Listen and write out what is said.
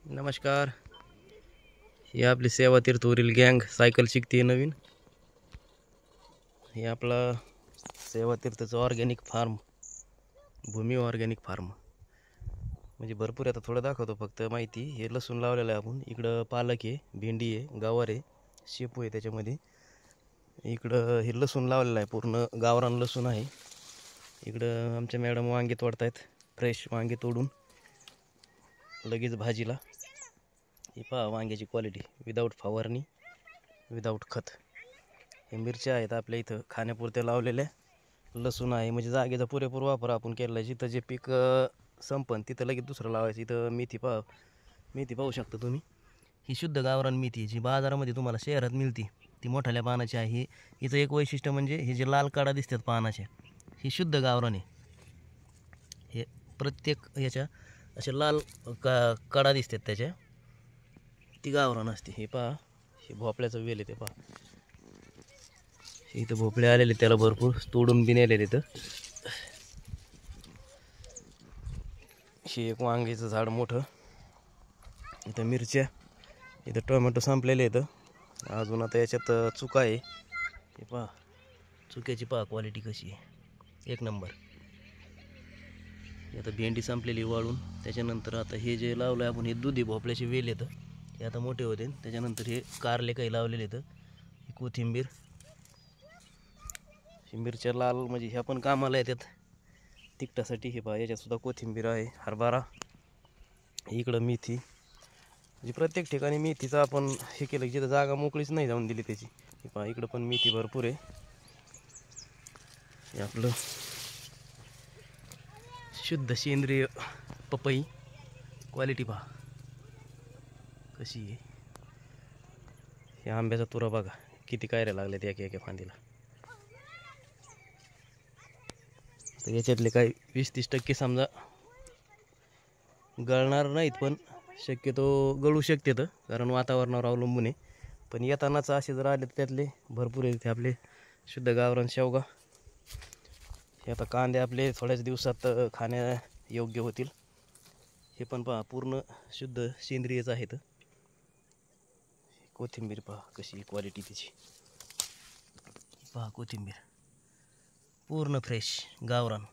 नमस्कार. ही आपली सेवा तीर्थवरील गँग सायकल शिकते नवीन. हे आपला सेवा तीर्थचं ऑर्गॅनिक फार्म, भूमी ऑर्गॅनिक फार्म. म्हणजे भरपूर आता थोडं दाखवतो फक्त माहिती. हे लसूण लावलेलं आहे आपण. इकडं पालक आहे, भेंडी आहे, गवार आहे, शेपू आहे त्याच्यामध्ये. इकडं हे लसूण लावलेलं आहे, पूर्ण गावरान लसूण आहे. इकडं आमच्या मॅडम वांगे तोडतायत, फ्रेश वांगे तोडून लगेच भाजीला. ही पहा वांग्याची क्वालिटी, विदाऊट फवारणी, विदाऊट खत. हे मिरच्या आहेत आपल्या इथं खाण्यापुरत्या लावलेल्या. लसूण आहे, म्हणजे जागेचा पुरेपूर वापर आपण केला. जिथं जे पीक संपन तिथं लगेच दुसरं लावायचं. इथं मेथी पाहू शकता तुम्ही. ही शुद्ध गावरान मेथी आहे, जी बाजारामध्ये तुम्हाला शहरात मिळते. ती मोठ्याल्या पानाची आहे. इथं एक वैशिष्ट्य म्हणजे हे जे लाल काडा दिसतात पानाच्या, ही शुद्ध गावरान आहे. हे प्रत्येक याच्या असे लाल कडा दिसतात त्याच्या, ती गावरान असते. हे पहा, हे भोपळ्याचं वेल आहे ते पहा. इथं भोपळे आलेले, त्याला भरपूर तोडून बी नेलेले. इथं हे एक वांग्याचं झाड मोठं. इथं मिरच्या, इथं टोमॅटो संपलेले इथं. अजून आता याच्यात चुका आहे. हे पहा चुक्याची पहा क्वालिटी कशी आहे, एक नंबर. आता भेंडी संपलेली वाळून. त्याच्यानंतर आता हे जे लावलं आहे आपण, हे दुधी भोपळ्याचे वेल येतं, हे आता मोठे होते. त्याच्यानंतर हे कारले काही लावलेले आहेत. ही कोथिंबीर, ही मिरच्या लाल म्हणजे ह्या पण कामाला येतात तिखटासाठी. हे पहा याच्यातसुद्धा कोथिंबीर आहे, हरभरा. इकडं मेथी. म्हणजे प्रत्येक ठिकाणी मेथीचं आपण हे केलं, जिथं जागा मोकळीच नाही जाऊन दिली त्याची. हे पहा इकडं पण मेथी भरपूर आहे. हे आपलं शुद्ध सेंद्रिय पपई, क्वालिटी पहा कशी आहे. हे आंब्याचा तुरा बघा किती कायऱ्या लागल्यात एका फांदीला. तर याच्यातले काही 20-30% समजा गळणार नाहीत, पण शक्यतो गळू शकतात, कारण वातावरणावर अवलंबून आहे. पण येतानाच असे जर आले तर त्यातले भरपूर आहेत आपले शुद्ध गावरान शेवगा. हे आता कांदे आपले थोड्याच दिवसात खाण्या योग्य होतील. हे पण पहा पूर्ण शुद्ध सेंद्रियच आहेत. कोथिंबीर पहा कशी क्वालिटी तिची. पहा कोथिंबीर पूर्ण फ्रेश गावरान.